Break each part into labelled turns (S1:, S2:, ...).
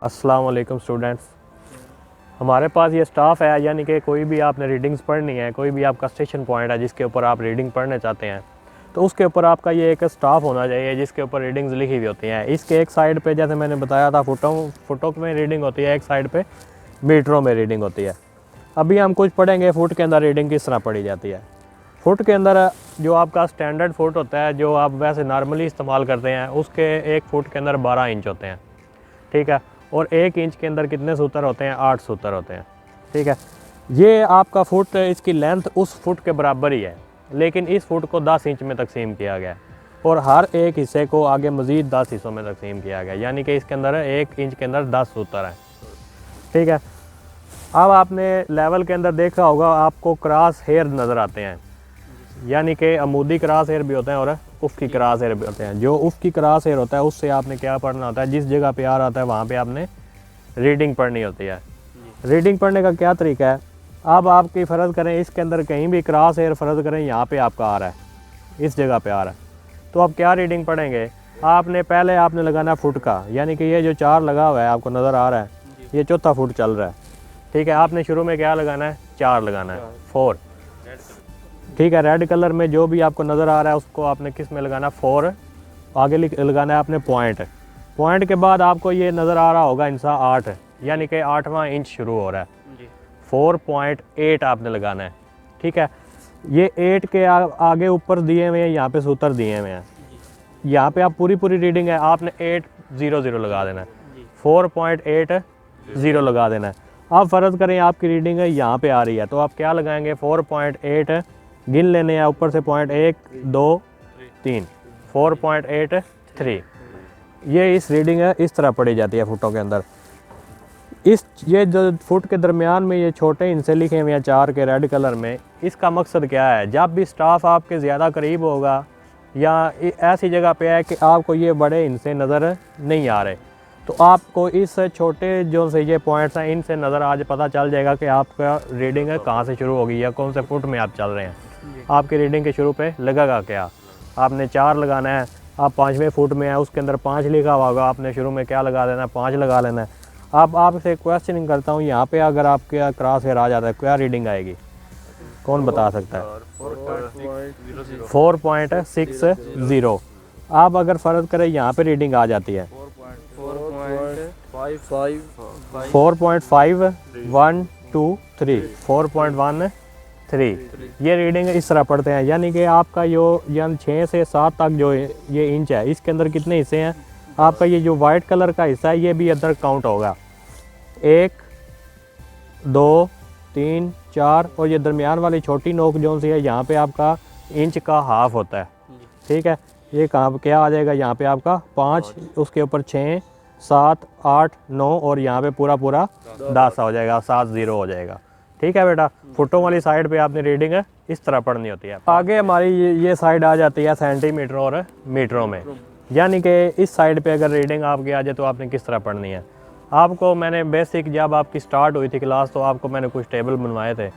S1: अस्सलाम वालेकुम स्टूडेंट्स। हमारे पास ये स्टाफ है, यानी कि कोई भी आपने रीडिंग्स पढ़नी है, कोई भी आपका स्टेशन पॉइंट है जिसके ऊपर आप रीडिंग पढ़ने चाहते हैं, तो उसके ऊपर आपका ये एक स्टाफ होना चाहिए जिसके ऊपर रीडिंग्स लिखी हुई होती हैं। इसके एक साइड पे जैसे मैंने बताया था फुटों में रीडिंग होती है, एक साइड पे मीटरों में रीडिंग होती है। अभी हम कुछ पढ़ेंगे फुट के अंदर रीडिंग किस तरह पढ़ी जाती है। फुट के अंदर जो आपका स्टैंडर्ड फुट होता है, जो आप वैसे नॉर्मली इस्तेमाल करते हैं, उसके एक फुट के अंदर 12 इंच होते हैं, ठीक है। और 1 इंच के अंदर कितने सूत्र होते हैं? 8 सूत्र होते हैं, ठीक है। ये आपका फुट, इसकी लेंथ उस फुट के बराबर ही है, लेकिन इस फुट को 10 इंच में तकसीम किया गया और हर एक हिस्से को आगे मज़ीद 10 हिस्सों में तकसीम किया गया, यानी कि इसके अंदर 1 इंच के अंदर 10 सूत्र हैं, ठीक है। अब आपने लेवल के अंदर देखा होगा, आपको क्रॉस हेयर नज़र आते हैं, यानी कि अमूदी क्रॉस हेयर भी होते हैं और उफ़की क्रॉस हेयर भी होते हैं। जो उफ़की क्रॉस हेयर होता है उससे आपने क्या पढ़ना होता है, जिस जगह पे आ रहा है वहाँ पे आपने रीडिंग पढ़नी होती है। रीडिंग पढ़ने का क्या तरीका है? अब आपकी फ़र्ज़ करें इसके अंदर कहीं भी क्रॉस हेयर फ़र्ज़ करें यहाँ पे आपका आ रहा है, इस जगह पे आ रहा है, तो आप क्या रीडिंग पढ़ेंगे? पहले आपने लगाना फुट का, यानी कि ये जो 4 लगा हुआ है आपको नज़र आ रहा है, ये चौथा फुट चल रहा है, ठीक है। आपने शुरू में क्या लगाना है? 4 लगाना है, 4, ठीक है। रेड कलर में जो भी आपको नज़र आ रहा है उसको आपने किस में लगाना? 4 आगे लगाना है आपने पॉइंट के बाद आपको ये नज़र आ रहा होगा इंसा 8, यानी कि 8वां इंच शुरू हो रहा है, 4.8 आपने लगाना है, ठीक है। ये 8 के आगे ऊपर दिए हुए हैं, यहाँ पे सूत्र दिए हुए हैं, यहाँ पे आप पूरी रीडिंग है, आपने 800 लगा देना है, 4.80 लगा देना है। अब फ़र्ज़ करें आपकी रीडिंग है यहाँ पे आ रही है, तो आप क्या लगाएंगे? 4.8 गिन लेने हैं ऊपर से, 1 2 3, 4.83। ये इस रीडिंग है, इस तरह पढ़ी जाती है फुटों के अंदर। ये जो फुट के दरमियान में ये छोटे हिस्से लिखे हुए हैं 4 के रेड कलर में, इसका मकसद क्या है? जब भी स्टाफ आपके ज़्यादा करीब होगा या ऐसी जगह पे है कि आपको ये बड़े हिस्से नज़र नहीं आ रहे, तो आपको इस छोटे जो से ये पॉइंट्स हैं इनसे नज़र आज पता चल जाएगा कि आपका रीडिंग है कहाँ से शुरू होगी या कौन से फुट में आप चल रहे हैं। आपकी रीडिंग के शुरू पे लगेगा क्या? आपने 4 लगाना है, आप 5वें फुट में है, उसके अंदर 5 लिखा हुआ होगा, आपने शुरू में क्या लगा देना है? 5 लगा लेना है। अब आपसे क्वेश्चनिंग करता हूँ, यहाँ पे अगर आपके क्रॉस हेयर आ जाता है, क्या रीडिंग आएगी? कौन बता सकता है? 4.60। आप अगर फ़र्ज़ करें यहाँ पे रीडिंग आ जाती है 4.513, 4.13, ये रीडिंग इस तरह पढ़ते हैं। यानी कि आपका यानी 6 से 7 तक जो ये इंच है, इसके अंदर कितने हिस्से हैं? आपका ये जो वाइट कलर का हिस्सा है ये भी अंदर काउंट होगा, 1 2 3 4, और ये दरमियान वाली छोटी नोक जो सी है यहाँ पे आपका इंच का हाफ होता है, ठीक है। ये कहाँ क्या आ जाएगा? यहाँ पे आपका 5, उसके ऊपर 6 7 8 9, और यहाँ पे पूरा 10 हो जाएगा, 70 हो जाएगा, ठीक है बेटा। फुटों वाली साइड पे आपने रीडिंग है इस तरह पढ़नी होती है। आगे हमारी ये साइड आ जाती है सेंटीमीटर और मीटरों में, यानी कि इस साइड पे अगर रीडिंग आपकी आ जाए तो आपने किस तरह पढ़नी है। आपको मैंने बेसिक, जब आपकी स्टार्ट हुई थी क्लास, तो आपको मैंने कुछ टेबल बनवाए थे,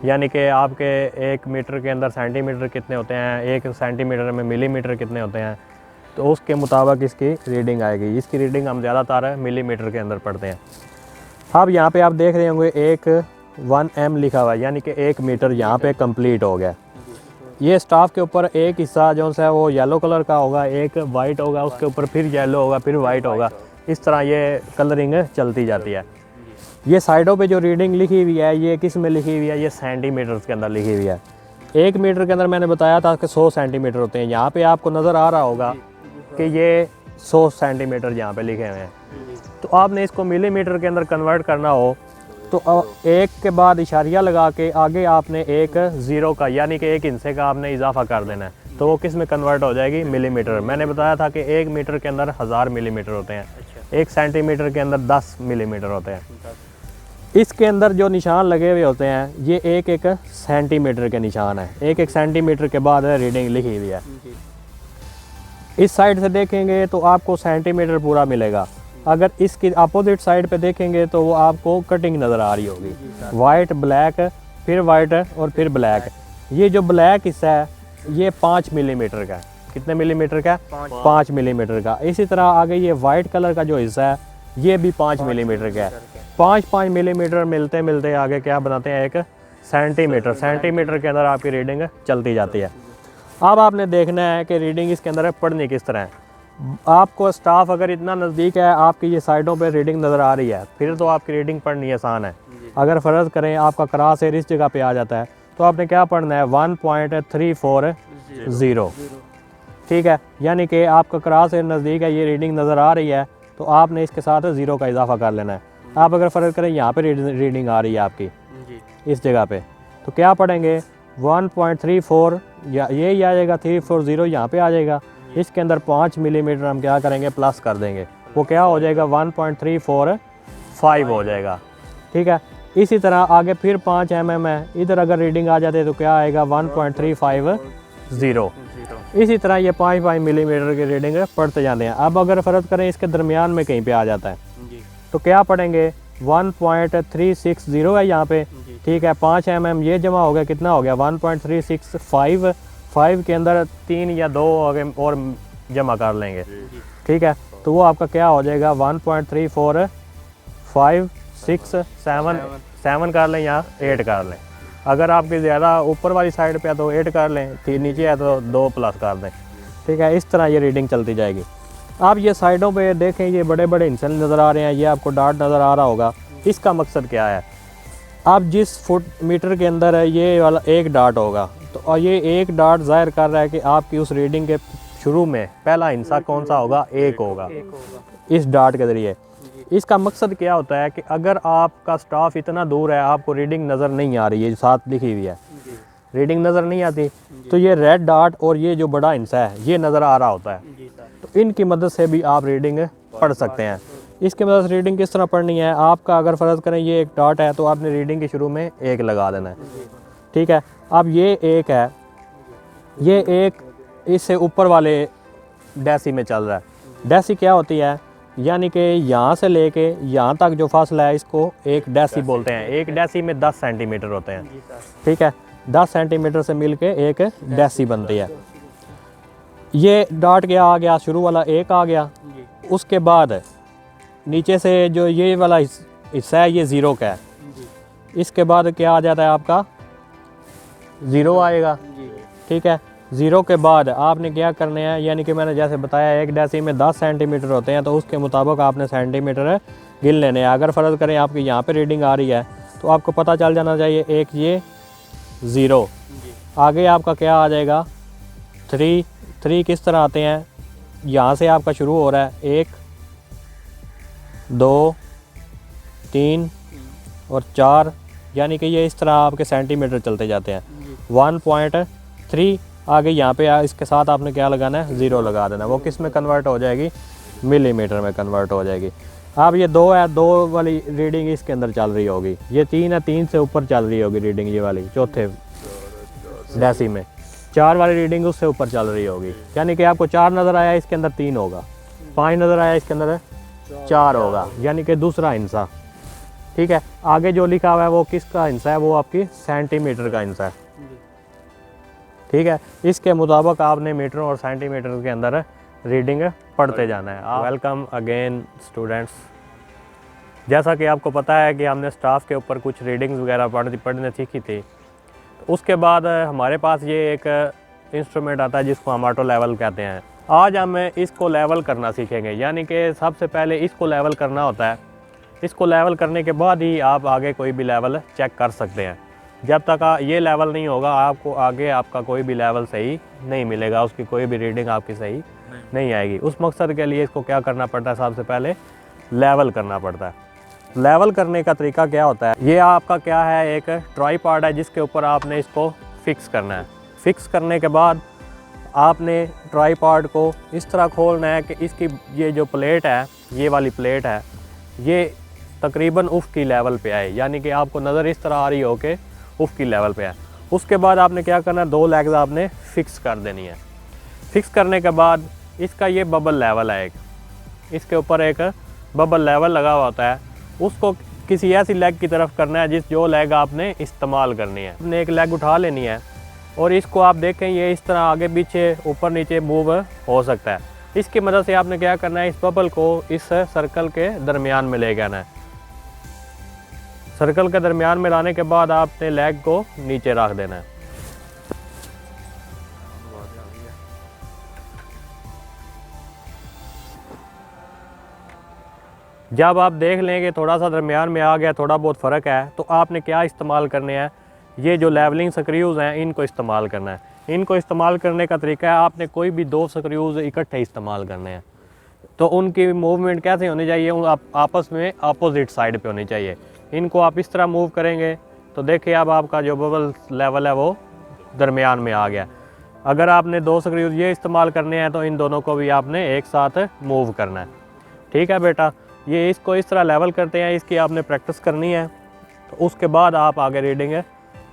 S1: यानी कि आपके 1 मीटर के अंदर सेंटीमीटर कितने होते हैं, 1 सेंटीमीटर में मिलीमीटर कितने होते हैं, तो उसके मुताबिक इसकी रीडिंग आएगी। इसकी रीडिंग हम ज़्यादातर मिलीमीटर के अंदर पढ़ते हैं। अब यहाँ पे आप देख रहे होंगे 1 m लिखा हुआ है, यानी कि 1 मीटर यहाँ पे कंप्लीट हो गया। ये स्टाफ के ऊपर एक हिस्सा जो है वो येलो कलर का होगा, एक वाइट होगा, उसके ऊपर फिर येलो होगा, फिर वाइट होगा, इस तरह ये कलरिंग चलती जाती है। ये साइडों पे जो रीडिंग लिखी हुई है ये किस में लिखी हुई है? ये सेंटीमीटर्स के अंदर लिखी हुई है। 1 मीटर के अंदर मैंने बताया था कि 100 सेंटीमीटर होते हैं। यहाँ पे आपको नज़र आ रहा होगा कि ये 100 सेंटीमीटर यहाँ पे लिखे हुए हैं। तो आपने इसको मिलीमीटर के अंदर कन्वर्ट करना हो तो 1 के बाद इशारिया लगा के आगे आपने एक 0 का, यानी कि 1 हिस्से का आपने इजाफा कर देना है, तो वो किस में कन्वर्ट हो जाएगी? मिलीमीटर। मैंने बताया था कि 1 मीटर के अंदर 1000 मिलीमीटर होते हैं, 1 सेंटीमीटर के अंदर 10 मिलीमीटर होते हैं। इसके अंदर जो निशान लगे हुए होते हैं ये 1 सेंटीमीटर के निशान है, 1 सेंटीमीटर के बाद रीडिंग लिखी हुई है। इस साइड से देखेंगे तो आपको सेंटीमीटर पूरा मिलेगा, अगर इसकी अपोजिट साइड पे देखेंगे तो वो आपको कटिंग नज़र आ रही होगी, वाइट ब्लैक, फिर वाइट और फिर ब्लैक। ये जो ब्लैक हिस्सा है ये 5 मिलीमीटर का है, कितने मिलीमीटर का? 5 मिलीमीटर का। इसी तरह आगे ये वाइट कलर का जो हिस्सा है ये भी 5 मिलीमीटर का है। 5 मिलीमीटर मिलते मिलते आगे क्या बनाते हैं, एक सेंटीमीटर। सेंटीमीटर के अंदर आपकी रीडिंग चलती जाती है। अब आपने देखना है कि रीडिंग इसके अंदर पढ़नी किस तरह है। आपको स्टाफ अगर इतना नज़दीक है, आपकी ये साइडों पे रीडिंग नज़र आ रही है, फिर तो आपकी रीडिंग पढ़नी आसान है। अगर फ़र्ज़ करें आपका क्रॉस एयर इस जगह पे आ जाता है, तो आपने क्या पढ़ना है, 1.340, ठीक है। यानी कि आपका क्रॉस एयर नज़दीक है, ये रीडिंग नज़र आ रही है, तो आपने इसके साथ 0 का इजाफा कर लेना है। आप अगर फ़र्ज़ करें यहाँ पे रीडिंग आ रही है आपकी इस जगह पे, तो क्या पढ़ेंगे, 1.34 या ये आ जाएगा, 340 यहाँ पे आ जाएगा। इसके अंदर 5 मिलीमीटर हम क्या करेंगे, प्लस कर देंगे, वो क्या हो जाएगा, 1.345 हो जाएगा, ठीक है। इसी तरह आगे फिर 5 mm है, इधर अगर रीडिंग आ जाते तो क्या आएगा, 1.350। इसी तरह ये 5 मिलीमीटर की रीडिंग पढ़ते जाते हैं। अब अगर फ़र्ज़ करें इसके दरमियान में कहीं पे आ जाता है, तो क्या पढ़ेंगे, 1.360 है यहाँ पे, ठीक है। 5 mm ये जमा हो गया, कितना हो गया, 1.365। 5 के अंदर 3 या 2 और जमा कर लेंगे, ठीक है। तो वो आपका क्या हो जाएगा, 1.34567 कर लें या 8 कर लें। अगर आपकी ज़्यादा ऊपर वाली साइड पे है तो 8 कर लें, नीचे है तो 2 प्लस कर दें, ठीक है। इस तरह ये रीडिंग चलती जाएगी। आप ये साइडों पे देखें, ये बड़े बड़े इंसान नज़र आ रहे हैं, ये आपको डार्ट नज़र आ रहा होगा। इसका मकसद क्या है, आप जिस फुट मीटर के अंदर है ये वाला एक डार्ट होगा, तो और ये एक डार्ट ज़ाहिर कर रहा है कि आपकी उस रीडिंग के शुरू में पहला हिस्सा कौन सा होगा, 1 होगा इस डार्ट के ज़रिए। इसका मकसद क्या होता है कि अगर आपका स्टाफ इतना दूर है, आपको रीडिंग नज़र नहीं आ रही है, साथ लिखी हुई है रीडिंग नज़र नहीं आती, तो ये रेड डार्ट और ये जो बड़ा हिस्सा है ये नज़र आ रहा होता है, तो इनकी मदद से भी आप रीडिंग पढ़ सकते हैं। इसके मदद से रीडिंग किस तरह पढ़नी है, आपका अगर फ़र्ज़ करें ये एक डार्ट है, तो आपने रीडिंग के शुरू में 1 लगा देना है, ठीक है। अब ये 1 है, ये 1 इससे ऊपर वाले डेसी में चल रहा है। डेसी क्या होती है, यानी कि यहाँ से लेके यहाँ तक जो फासला है, इसको एक डेसी बोलते हैं। एक डेसी में 10 सेंटीमीटर होते हैं, ठीक है। 10 सेंटीमीटर से मिल के एक डेसी बनती है। ये डार्ट क्या आ गया, शुरू वाला 1 आ गया। उसके बाद नीचे से जो ये वाला हिस्सा है ये 0 का है। इसके बाद क्या आ जाता है, आपका 0 आएगा, ठीक है। 0 के बाद आपने क्या करने हैं, यानी कि मैंने जैसे बताया एक डेसी में 10 सेंटीमीटर होते हैं, तो उसके मुताबिक आपने सेंटीमीटर गिन लेने हैं। अगर फ़र्ज़ करें आपकी यहाँ पे रीडिंग आ रही है, तो आपको पता चल जाना चाहिए, एक ये 0, आगे आपका क्या आ जाएगा, 3 किस तरह आते हैं, यहाँ से आपका शुरू हो रहा है 1 2 3 और 4, यानी कि ये इस तरह आपके सेंटीमीटर चलते जाते हैं। 1.3 आगे यहाँ पे इसके साथ आपने क्या लगाना है, 0 लगा देना, वो किस में कन्वर्ट हो जाएगी, मिलीमीटर में कन्वर्ट हो जाएगी। अब ये 2 है, 2 वाली रीडिंग इसके अंदर चल रही होगी। ये 3 है, 3 से ऊपर चल रही होगी रीडिंग, ये वाली चौथे डेसी में। 4 वाली रीडिंग उससे ऊपर चल रही होगी, यानी कि आपको 4 नज़र आया, इसके अंदर 3 होगा। 5 नज़र आया, इसके अंदर 4 होगा, यानी कि दूसरा हिस्सा, ठीक है। आगे जो लिखा हुआ है वो किसका हिस्सा है, वो आपकी सेंटीमीटर का हिस्सा है, ठीक है। इसके मुताबिक आपने मीटर और सेंटीमीटर के अंदर रीडिंग पढ़ते जाना है। Welcome again students. जैसा कि आपको पता है कि हमने स्टाफ के ऊपर कुछ रीडिंग्स वगैरह पढ़ने सीखी थी, तो उसके बाद हमारे पास ये एक इंस्ट्रूमेंट आता है जिसको हम ऑटो लेवल कहते हैं। आज हम इसको लेवल करना सीखेंगे, यानी कि सबसे पहले इसको लेवल करना होता है। इसको लेवल करने के बाद ही आप आगे कोई भी लेवल चेक कर सकते हैं। जब तक ये लेवल नहीं होगा, आपको आगे आपका कोई भी लेवल सही नहीं मिलेगा, उसकी कोई भी रीडिंग आपकी सही नहीं आएगी। उस मकसद के लिए इसको क्या करना पड़ता है, सबसे पहले लेवल करना पड़ता है। लेवल करने का तरीका क्या होता है, ये आपका क्या है, एक ट्राइपॉड है जिसके ऊपर आपने इसको फिक्स करना है। फिक्स करने के बाद आपने ट्राइपॉड को इस तरह खोलना है कि इसकी ये जो प्लेट है, ये वाली प्लेट है, ये तकरीबन उफ़ की लेवल पे आए, यानी कि आपको नज़र इस तरह आ रही हो कि उफ़ की लेवल पे है। उसके बाद आपने क्या करना है, 2 लेग्स आपने फ़िक्स कर देनी है। फ़िक्स करने के बाद इसका ये बबल लेवल है, एक इसके ऊपर एक बबल लेवल लगा हुआ होता है, उसको किसी ऐसी लेग की तरफ करना है जो लेग आपने इस्तेमाल करनी है। आपने एक लेग उठा लेनी है और इसको आप देखें ये इस तरह आगे पीछे ऊपर नीचे मूव हो सकता है। इसकी मदद से आपने क्या करना है, इस बबल को इस सर्कल के दरमियान में ले जाना है। सर्कल के दरमियान में लाने के बाद आपने लेग को नीचे रख देना है। जब आप देख लें कि थोड़ा सा दरमियान में आ गया, थोड़ा बहुत फ़र्क है, तो आपने क्या इस्तेमाल करने हैं, ये जो लेवलिंग स्क्रूज़ हैं इनको इस्तेमाल करना है। इनको इस्तेमाल करने का तरीका है, आपने कोई भी 2 स्क्रूज़ इकट्ठे इस्तेमाल करने हैं। तो उनकी मूवमेंट कैसे होनी चाहिए, आप आपस में अपोजिट साइड पे होनी चाहिए। इनको आप इस तरह मूव करेंगे तो देखिए अब आपका जो बबल लेवल है वो दरमियान में आ गया। अगर आपने 2 स्क्रूज़ ये इस्तेमाल करने हैं तो इन दोनों को भी आपने एक साथ मूव करना है। ठीक है बेटा, ये इसको इस तरह लेवल करते हैं, इसकी आपने प्रैक्टिस करनी है, तो उसके बाद आप आगे रीडिंग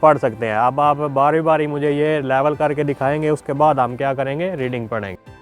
S1: पढ़ सकते हैं। अब आप बारी बारी मुझे ये लेवल करके दिखाएंगे, उसके बाद हम क्या करेंगे, रीडिंग पढ़ेंगे।